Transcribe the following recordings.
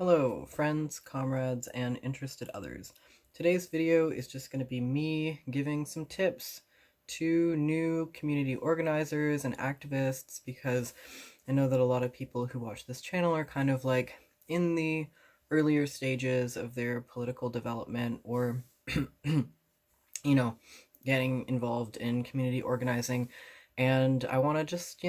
Hello, friends, comrades, and interested others. Today's video is just going to be me giving some tips to new community organizers and activists because I know that a lot of people who watch this channel are kind of like in the earlier stages of their political development or, getting involved in community organizing. And I want to just,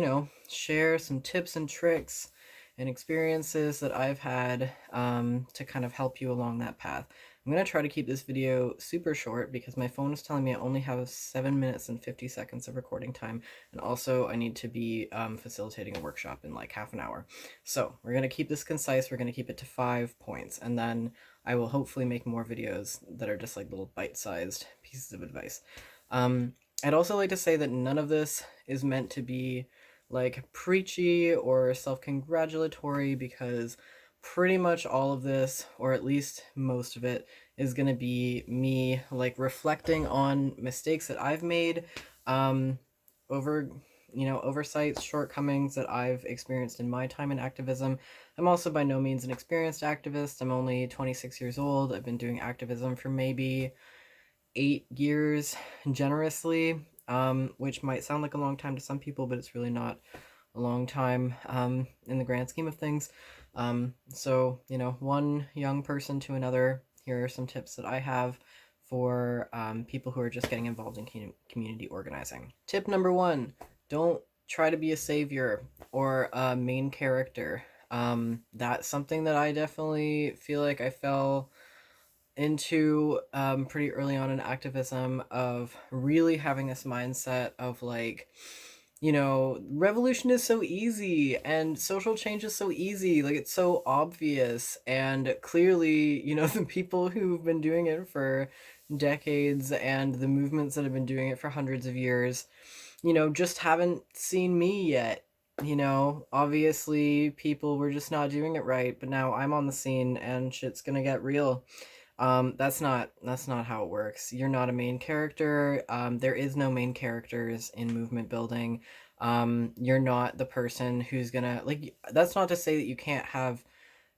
share some tips and tricks and experiences that I've had to kind of help you along that path. I'm going to try to keep this video super short because my phone is telling me I only have 7 minutes and 50 seconds of recording time, and also I need to be facilitating a workshop in like half an hour. So we're going to keep this concise, we're going to keep it to 5 points, and then I will hopefully make more videos that are just like little bite-sized pieces of advice. I'd also like to say that none of this is meant to be like preachy or self-congratulatory, because pretty much all of this, or at least most of it, is going to be me like reflecting on mistakes that I've made, over oversights, shortcomings that I've experienced in my time in activism. I'm also by no means an experienced activist. I'm only 26 years old. I've been doing activism for maybe 8 years generously, which might sound like a long time to some people, but it's really not a long time in the grand scheme of things. So, one young person to another, here are some tips that I have for people who are just getting involved in community organizing. Tip number 1, don't try to be a savior or a main character. That's something that I definitely feel like I fell into pretty early on in activism, of really having this mindset of like, revolution is so easy and social change is so easy, like it's so obvious, and clearly, the people who've been doing it for decades and the movements that have been doing it for hundreds of years, just haven't seen me yet. Obviously people were just not doing it right, but now I'm on the scene and shit's gonna get real. That's not how it works. You're not a main character. There is no main characters in movement building. You're not the person who's gonna, like, that's not to say that you can't have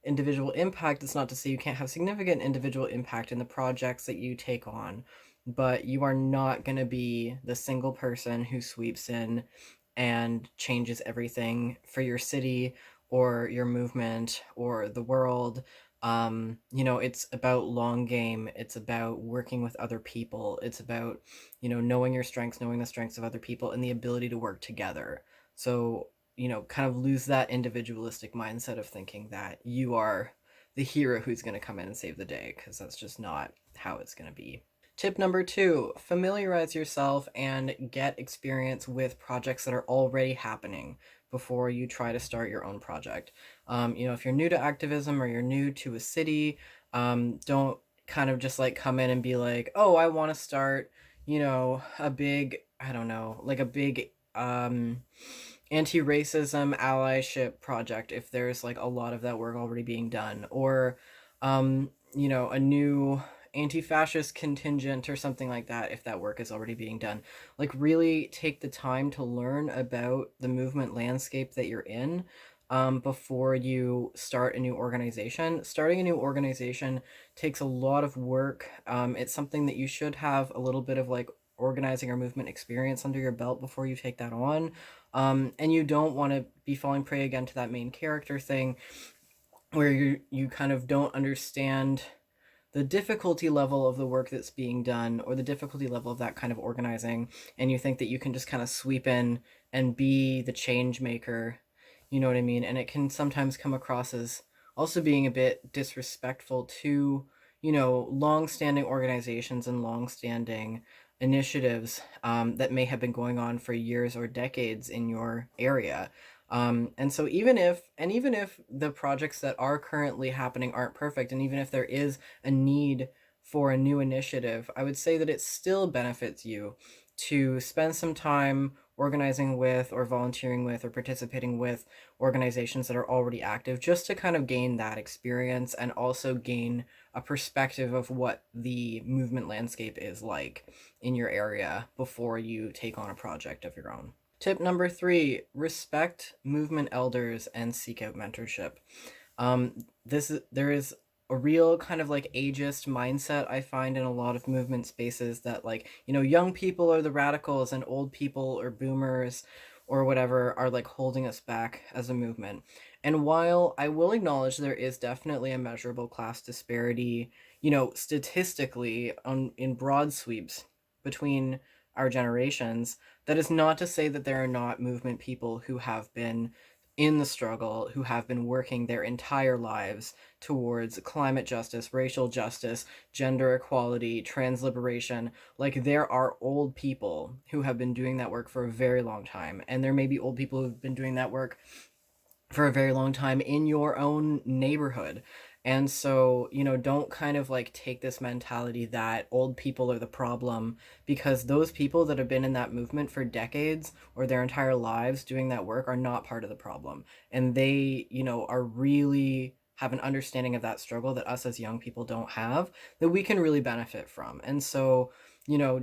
individual impact. It's not to say you can't have significant individual impact in the projects that you take on, but you are not gonna be the single person who sweeps in and changes everything for your city or your movement or the world. It's about long game. It's about working with other people. It's about, knowing your strengths, knowing the strengths of other people, and the ability to work together. So, kind of lose that individualistic mindset of thinking that you are the hero who's going to come in and save the day, because that's just not how it's going to be. Tip number 2, familiarize yourself and get experience with projects that are already happening before you try to start your own project. If you're new to activism or you're new to a city, don't kind of just like come in and be like, oh, I want to start, a big, I don't know, like a big anti-racism allyship project if there's like a lot of that work already being done, or a new anti-fascist contingent or something like that if that work is already being done. Like, really take the time to learn about the movement landscape that you're in before you start a new organization. Starting a new organization takes a lot of work. It's something that you should have a little bit of like organizing or movement experience under your belt before you take that on. And you don't want to be falling prey again to that main character thing where you kind of don't understand the difficulty level of the work that's being done, or the difficulty level of that kind of organizing, and you think that you can just kind of sweep in and be the change maker. You know what I mean? And it can sometimes come across as also being a bit disrespectful to, long-standing organizations and long-standing initiatives that may have been going on for years or decades in your area. And so even if the projects that are currently happening aren't perfect, and even if there is a need for a new initiative, I would say that it still benefits you to spend some time organizing with or volunteering with or participating with organizations that are already active, just to kind of gain that experience and also gain a perspective of what the movement landscape is like in your area before you take on a project of your own. Tip number 3, respect movement elders and seek out mentorship. There is a real kind of like ageist mindset I find in a lot of movement spaces that, like, young people are the radicals and old people or boomers or whatever are like holding us back as a movement. And while I will acknowledge there is definitely a measurable class disparity, statistically in broad sweeps between our generations, that is not to say that there are not movement people who have been in the struggle, who have been working their entire lives towards climate justice, racial justice, gender equality, trans liberation. Like, there are old people who have been doing that work for a very long time. And there may be old people who've been doing that work for a very long time in your own neighborhood. And so, don't kind of like take this mentality that old people are the problem, because those people that have been in that movement for decades or their entire lives doing that work are not part of the problem. And they, are really have an understanding of that struggle that us as young people don't have, that we can really benefit from. And so,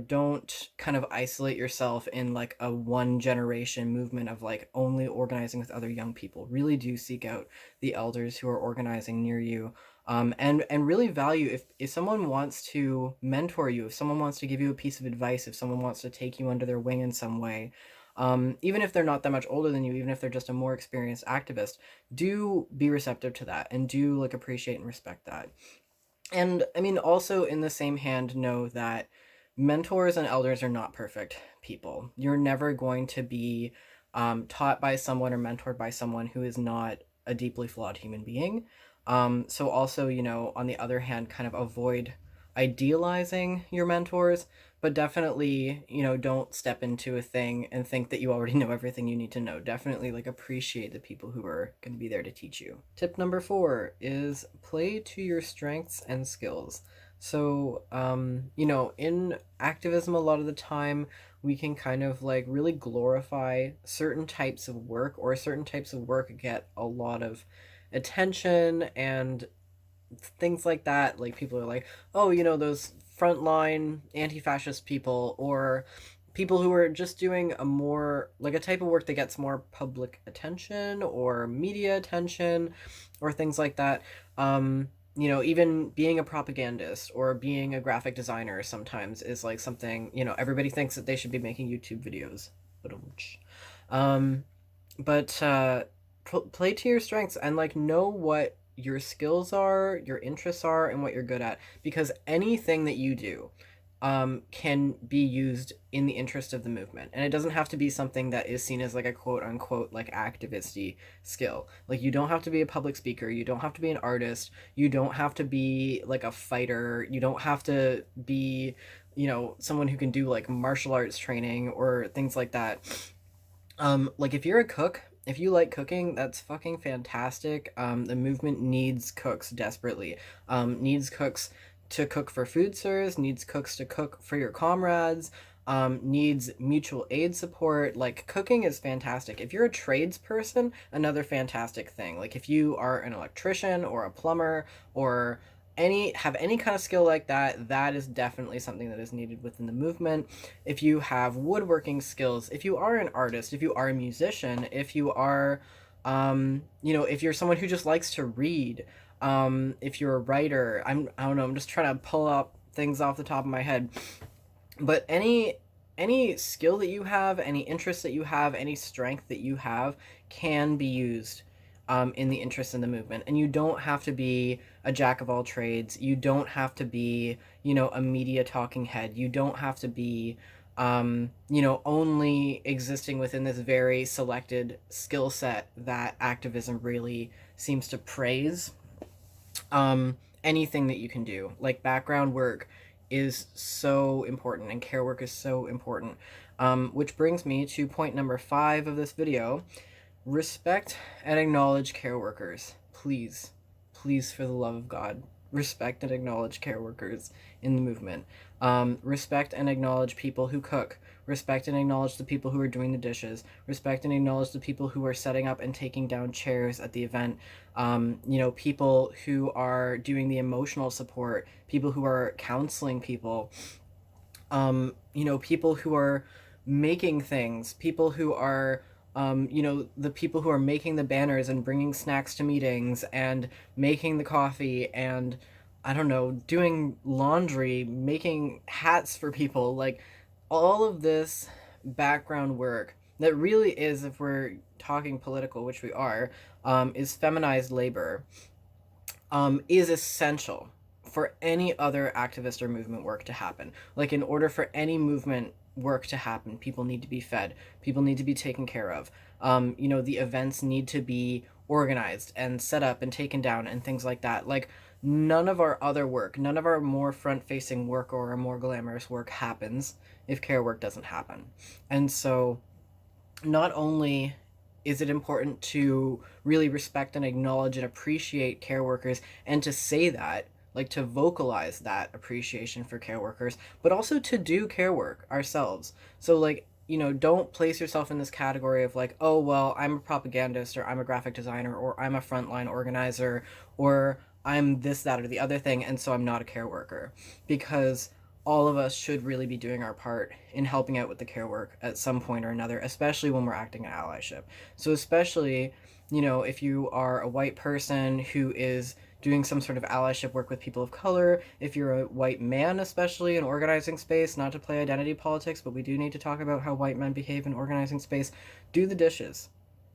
don't kind of isolate yourself in like a one generation movement of like only organizing with other young people. Really do seek out the elders who are organizing near you. And really value if someone wants to mentor you, if someone wants to give you a piece of advice, if someone wants to take you under their wing in some way, even if they're not that much older than you, even if they're just a more experienced activist, do be receptive to that and do like appreciate and respect that. And I mean, also in the same hand, know that mentors and elders are not perfect people. You're never going to be taught by someone or mentored by someone who is not a deeply flawed human being. So also, on the other hand, kind of avoid idealizing your mentors, but definitely, don't step into a thing and think that you already know everything you need to know. Definitely like appreciate the people who are going to be there to teach you. Tip number 4 is play to your strengths and skills. So, in activism, a lot of the time, we can kind of like really glorify certain types of work, or certain types of work get a lot of attention and things like that. Like, people are like, oh, those frontline anti-fascist people, or people who are just doing a more like a type of work that gets more public attention or media attention or things like that. Even being a propagandist or being a graphic designer sometimes is like something, everybody thinks that they should be making YouTube videos. Um, but play to your strengths and like know what your skills are, your interests are, and what you're good at, because anything that you do can be used in the interest of the movement. And it doesn't have to be something that is seen as like a quote unquote like activisty skill. Like, you don't have to be a public speaker, you don't have to be an artist, you don't have to be like a fighter, you don't have to be, someone who can do like martial arts training or things like that. Like, if you're a cook, if you like cooking, that's fucking fantastic. The movement needs cooks desperately. Needs cooks to cook for food serves, needs cooks to cook for your comrades, needs mutual aid support. Like, cooking is fantastic. If you're a tradesperson, another fantastic thing. Like, if you are an electrician or a plumber or any kind of skill like that, that is definitely something that is needed within the movement. If you have woodworking skills, if you are an artist, if you are a musician, if you are if you're someone who just likes to read, if you're a writer, I don't know, I'm just trying to pull up things off the top of my head. But any skill that you have, any interest that you have, any strength that you have can be used in the interest in the movement. And you don't have to be a jack of all trades. You don't have to be, a media talking head. You don't have to be, only existing within this very selected skill set that activism really seems to praise. Anything that you can do, like background work, is so important, and care work is so important. Which brings me to point number 5 of this video. Respect and acknowledge care workers. Please, please, for the love of God, respect and acknowledge care workers in the movement. Respect and acknowledge people who cook. Respect and acknowledge the people who are doing the dishes. Respect and acknowledge the people who are setting up and taking down chairs at the event. People who are doing the emotional support, people who are counseling people, people who are making things, people who are The people who are making the banners and bringing snacks to meetings and making the coffee and, I don't know, doing laundry, making hats for people, like all of this background work that really is, if we're talking political, which we are, is feminized labor, is essential for any other activist or movement work to happen. Like, in order for any movement work to happen, people need to be fed, people need to be taken care of. The events need to be organized and set up and taken down and things like that. Like, none of our other work, none of our more front facing work or our more glamorous work happens if care work doesn't happen. And so, not only is it important to really respect and acknowledge and appreciate care workers and to say that, like to vocalize that appreciation for care workers, but also to do care work ourselves. So, like, don't place yourself in this category of like, oh, well, I'm a propagandist, or I'm a graphic designer, or I'm a frontline organizer, or I'm this, that, or the other thing, and so I'm not a care worker. Because all of us should really be doing our part in helping out with the care work at some point or another, especially when we're acting in allyship. So, especially, if you are a white person who is doing some sort of allyship work with people of color, if you're a white man, especially in organizing space, not to play identity politics, but we do need to talk about how white men behave in organizing space, do the dishes.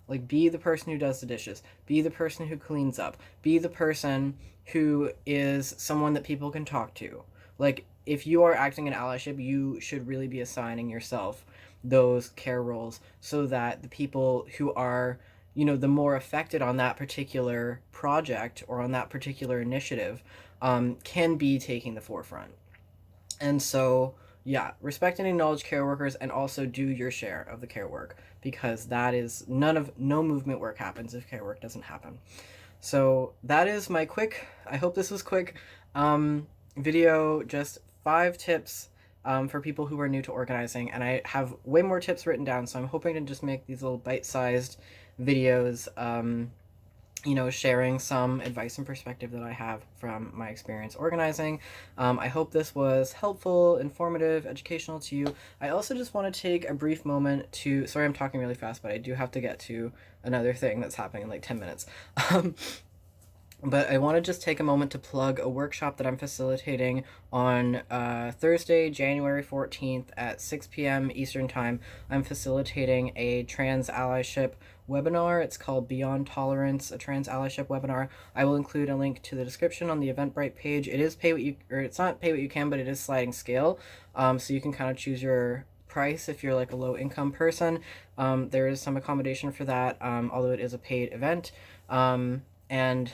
Like, be the person who does the dishes, be the person who cleans up, be the person who is someone that people can talk to. Like, if you are acting in allyship, you should really be assigning yourself those care roles so that the people who are, the more affected on that particular project or on that particular initiative, can be taking the forefront. And so, yeah, respect and acknowledge care workers, and also do your share of the care work, because that is no movement work happens if care work doesn't happen. So that is my quick, I hope this was quick, video, just 5 tips for people who are new to organizing. And I have way more tips written down, so I'm hoping to just make these little bite-sized videos, sharing some advice and perspective that I have from my experience organizing. I hope this was helpful, informative, educational to you. I also just want to take a brief moment to, sorry I'm talking really fast, but I do have to get to another thing that's happening in like 10 minutes. But I want to just take a moment to plug a workshop that I'm facilitating on Thursday, January 14th at 6 p.m. Eastern Time. I'm facilitating a trans allyship webinar. It's called Beyond Tolerance, a trans allyship webinar. I will include a link to the description on the Eventbrite page. It is it's not pay what you can, but it is sliding scale. So you can kind of choose your price if you're like a low income person. There is some accommodation for that, although it is a paid event. And,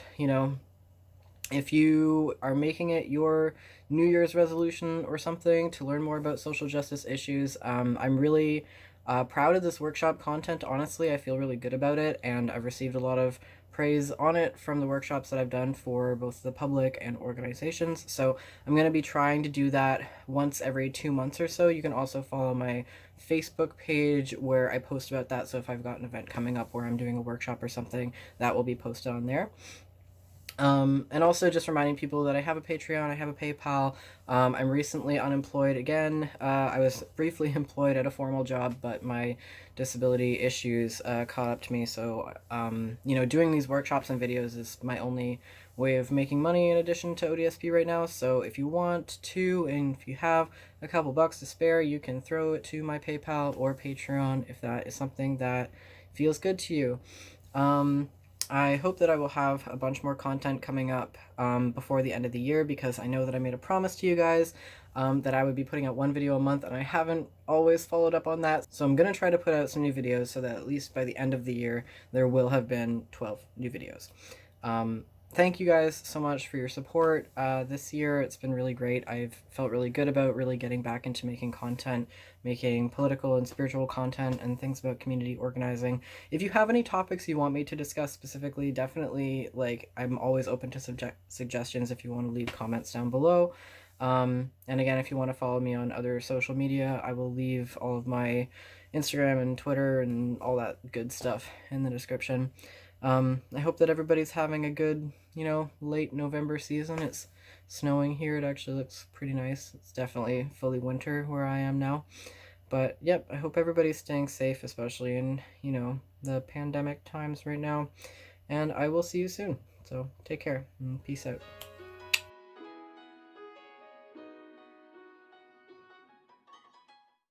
if you are making it your New Year's resolution or something to learn more about social justice issues, I'm really proud of this workshop content. Honestly, I feel really good about it, and I've received a lot of praise on it from the workshops that I've done for both the public and organizations. So I'm going to be trying to do that once every 2 months or so. You can also follow my Facebook page where I post about that. So if I've got an event coming up where I'm doing a workshop or something, that will be posted on there. And also just reminding people that I have a Patreon, I have a PayPal. I'm recently unemployed again. I was briefly employed at a formal job, but my disability issues caught up to me. So, doing these workshops and videos is my only way of making money in addition to ODSP right now. So if you want to, and if you have a couple bucks to spare, you can throw it to my PayPal or Patreon if that is something that feels good to you. I hope that I will have a bunch more content coming up before the end of the year, because I know that I made a promise to you guys that I would be putting out 1 video a month, and I haven't always followed up on that. So I'm going to try to put out some new videos so that at least by the end of the year, there will have been 12 new videos. Thank you guys so much for your support this year. It's been really great. I've felt really good about really getting back into making content, making political and spiritual content and things about community organizing. If you have any topics you want me to discuss specifically, definitely, I'm always open to suggestions if you want to leave comments down below. And again, if you want to follow me on other social media, I will leave all of my Instagram and Twitter and all that good stuff in the description. I hope that everybody's having a good, late November season. It's snowing here. It actually looks pretty nice. It's definitely fully winter where I am now. But yep, I hope everybody's staying safe, especially in, the pandemic times right now. And I will see you soon. So take care and peace out.